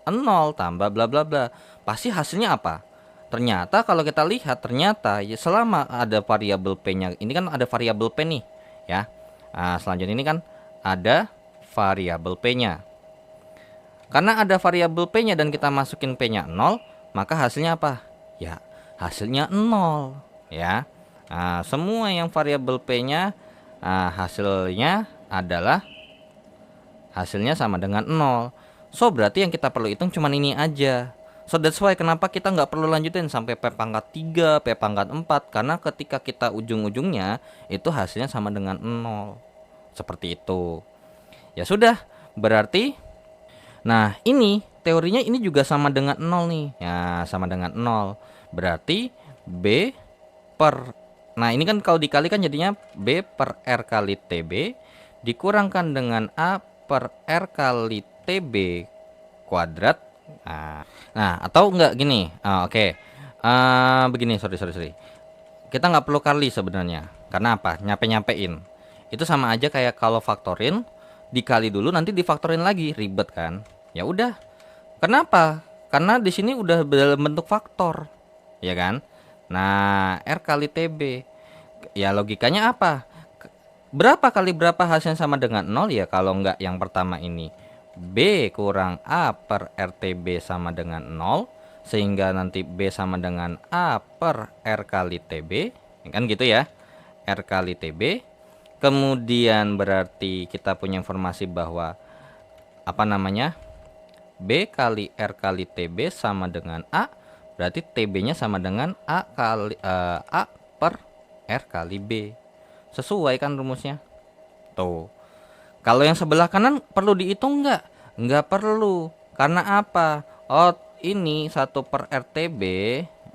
0 tambah bla bla bla. Pasti hasilnya apa? Ternyata kalau kita lihat ternyata ya selama ada variabel P-nya, ini kan ada variabel P nih ya. Selanjutnya ini kan ada variabel P-nya. Karena ada variabel P-nya dan kita masukin P-nya 0, maka hasilnya apa? Ya, hasilnya 0 ya. Semua yang variabel P-nya hasilnya adalah hasilnya sama dengan 0. So, berarti yang kita perlu hitung cuma ini aja. So, that's why kenapa kita nggak perlu lanjutin sampai P pangkat 3, P pangkat 4. Karena ketika kita ujung-ujungnya itu hasilnya sama dengan 0. Seperti itu. Ya sudah, berarti nah ini teorinya ini juga sama dengan 0 nih. Ya, sama dengan 0. Berarti B per, nah ini kan kalau dikalikan jadinya B per R kali TB dikurangkan dengan A per R kali TB kuadrat. Nah, atau enggak gini. Oke. Begini, sorry. Kita nggak perlu kali sebenarnya. Karena apa? Nyampein. Itu sama aja kayak kalau faktorin, dikali dulu nanti difaktorin lagi, ribet kan? Ya udah. Kenapa? Karena di sini udah dalam bentuk faktor. Ya kan? Nah, R kali TB. Ya logikanya apa? Berapa kali berapa hasilnya sama dengan 0 ya? Kalau enggak yang pertama ini B kurang A per RTB sama dengan 0, sehingga nanti B sama dengan A per R kali TB, kan gitu ya, R kali TB. Kemudian berarti kita punya informasi bahwa apa namanya, B kali R kali TB sama dengan A, berarti TB nya sama dengan A per R kali B. Sesuai kan rumusnya? Tuh. Kalau yang sebelah kanan perlu dihitung nggak? Nggak perlu. Karena apa? Oh, ini 1/RTB.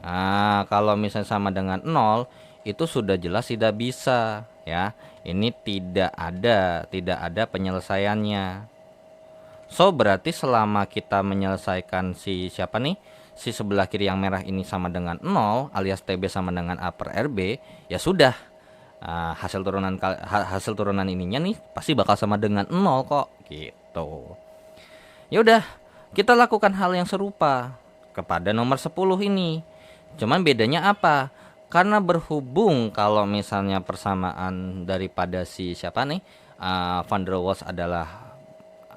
Nah, kalau misalnya sama dengan 0, itu sudah jelas tidak bisa. Ya, ini tidak ada penyelesaiannya. So, berarti selama kita menyelesaikan si siapa nih? Si sebelah kiri yang merah ini sama dengan 0 alias TB sama dengan A/RB, ya sudah. Hasil turunan ininya nih pasti bakal sama dengan 0 kok gitu. Ya udah, kita lakukan hal yang serupa kepada nomor 10 ini. Cuman bedanya apa? Karena berhubung kalau misalnya persamaan daripada si siapa nih, Van der Waals adalah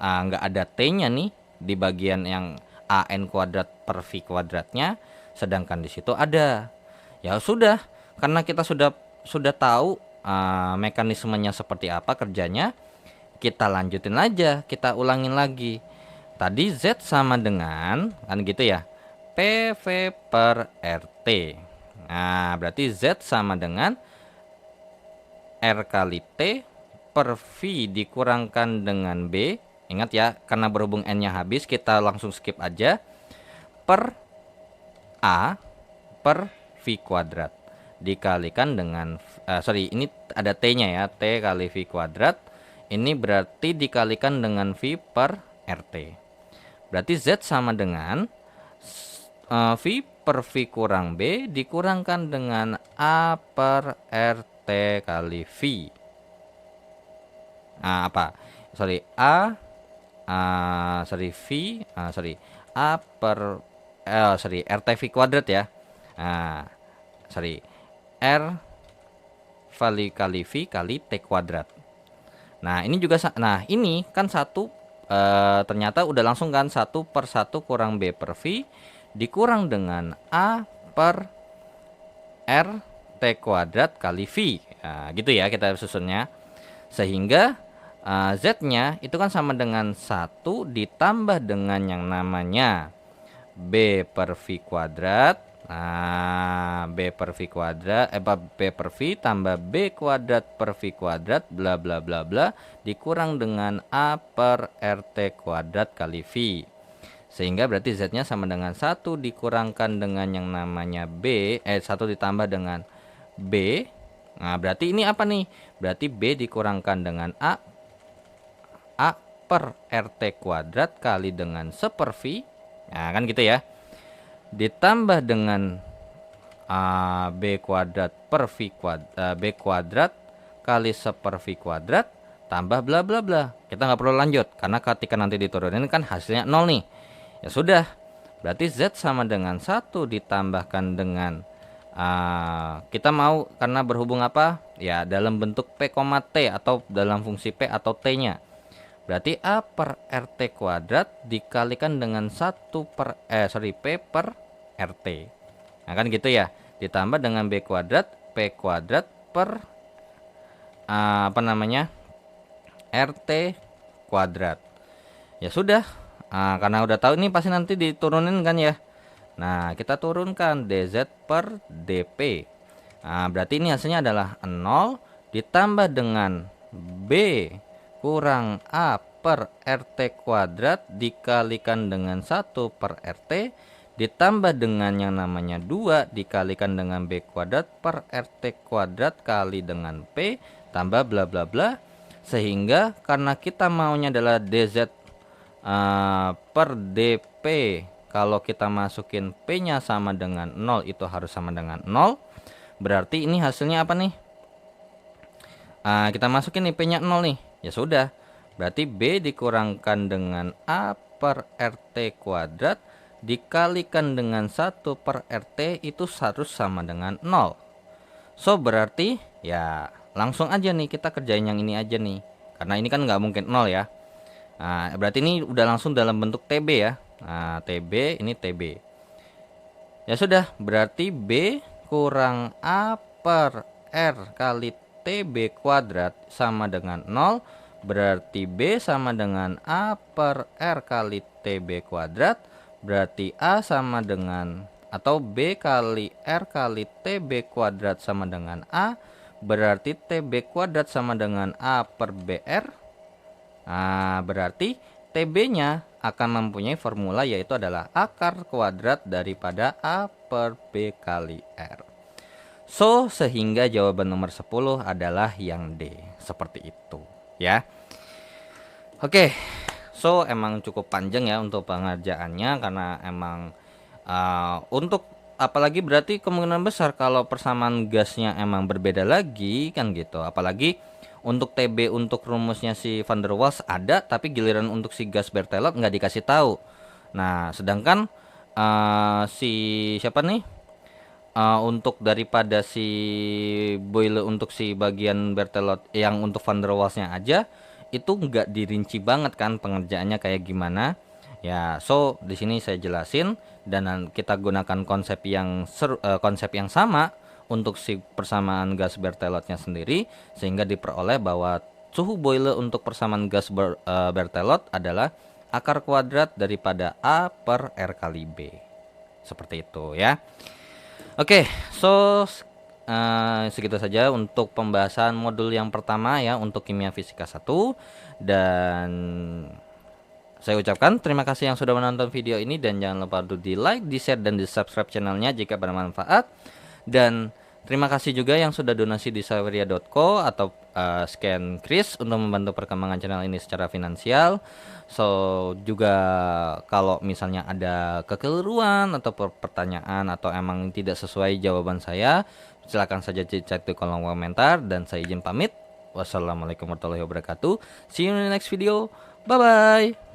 nggak ada T-nya nih di bagian yang AN kuadrat per V kuadratnya, sedangkan di situ ada. Ya sudah, karena kita sudah tahu mekanismenya seperti apa kerjanya, kita lanjutin aja, kita ulangin lagi. Tadi Z sama dengan kan gitu ya, PV per RT. Nah, berarti Z sama dengan R kali T per V dikurangkan dengan B. Ingat ya, karena berhubung N-nya habis, kita langsung skip aja. Per A per V kuadrat dikalikan dengan ini ada T-nya ya, T kali V kuadrat. Ini berarti dikalikan dengan V per RT. Berarti Z sama dengan V per V kurang B dikurangkan dengan A per RT kali V. A per RT V kuadrat ya. R kali V kali T kuadrat. Nah, ini juga ini kan ternyata udah langsung kan 1/1 kurang B per V dikurang dengan A per R T kuadrat kali V. Nah, gitu ya kita susunnya. Sehingga Z-nya itu kan sama dengan 1 ditambah dengan yang namanya B per V kuadrat. Nah, B per V tambah B kuadrat per V kuadrat bla bla bla bla dikurang dengan A per RT kuadrat kali V. Sehingga berarti Z-nya sama dengan 1 dikurangkan dengan yang namanya 1 ditambah dengan B. Nah, berarti ini apa nih? Berarti B dikurangkan dengan A per RT kuadrat kali dengan 1/V. Nah, kan gitu ya. Ditambah dengan B kuadrat per V kuadrat, B kuadrat kali 1/V kuadrat tambah bla bla bla. Kita nggak perlu lanjut karena ketika nanti diturunin kan hasilnya 0 nih. Ya sudah. Berarti Z sama dengan 1 ditambahkan dengan kita mau karena berhubung apa? Ya dalam bentuk P, T atau dalam fungsi P atau T-nya. Berarti A per RT kuadrat dikalikan dengan P per RT. Nah kan gitu ya. Ditambah dengan B kuadrat P kuadrat per RT kuadrat. Ya sudah. Karena udah tahu ini pasti nanti diturunin kan ya. Nah, kita turunkan dz per dp. Nah, berarti ini hasilnya adalah 0 ditambah dengan B kurang A per RT kuadrat dikalikan dengan 1 per RT ditambah dengan yang namanya 2 dikalikan dengan B kuadrat per RT kuadrat kali dengan P tambah bla bla bla. Sehingga karena kita maunya adalah dz per dp, kalau kita masukin P-nya sama dengan 0 itu harus sama dengan 0. Berarti ini hasilnya apa nih? Kita masukin nih P-nya 0 nih. Ya sudah. Berarti B dikurangkan dengan A per RT kuadrat dikalikan dengan 1 per RT itu harus sama dengan 0. So berarti ya langsung aja nih kita kerjain yang ini aja nih. Karena ini kan nggak mungkin 0 ya. Nah, berarti ini udah langsung dalam bentuk TB ya. Nah, TB ini TB. Ya sudah, berarti B kurang A per R kali TB kuadrat sama dengan 0. Berarti B sama dengan A per R kali TB kuadrat. Berarti A sama dengan atau B kali R kali TB kuadrat sama dengan A. berarti TB kuadrat sama dengan A per BR. Nah, berarti TB-nya akan mempunyai formula yaitu adalah akar kuadrat daripada A per B kali R. So, sehingga jawaban nomor 10 adalah yang D. Seperti itu, ya. Oke, so emang cukup panjang ya untuk pengerjaannya karena emang untuk apalagi berarti kemungkinan besar kalau persamaan gasnya emang berbeda lagi kan gitu. Apalagi untuk TB untuk rumusnya si van der Waals ada, tapi giliran untuk si gas Berthelot nggak dikasih tahu. Nah, sedangkan si siapa nih? Untuk daripada si Boyle untuk si bagian Berthelot yang untuk van der Waals-nya aja itu nggak dirinci banget kan pengerjaannya kayak gimana ya. So di sini saya jelasin dan kita gunakan konsep yang sama untuk si persamaan gas Berthelotnya sendiri sehingga diperoleh bahwa suhu Boyle untuk persamaan gas Berthelot adalah akar kuadrat daripada A per R kali B. Seperti itu ya. Oke, so segitu saja untuk pembahasan modul yang pertama ya untuk kimia fisika 1. Dan saya ucapkan terima kasih yang sudah menonton video ini dan jangan lupa untuk di like, di share, dan di subscribe channelnya jika bermanfaat. Dan terima kasih juga yang sudah donasi di saweria.co atau scan Kris untuk membantu perkembangan channel ini secara finansial. So juga kalau misalnya ada kekeliruan atau pertanyaan atau emang tidak sesuai jawaban saya, silakan saja cek di kolom komentar dan saya izin pamit. Wassalamualaikum warahmatullahi wabarakatuh. See you in the next video. Bye bye.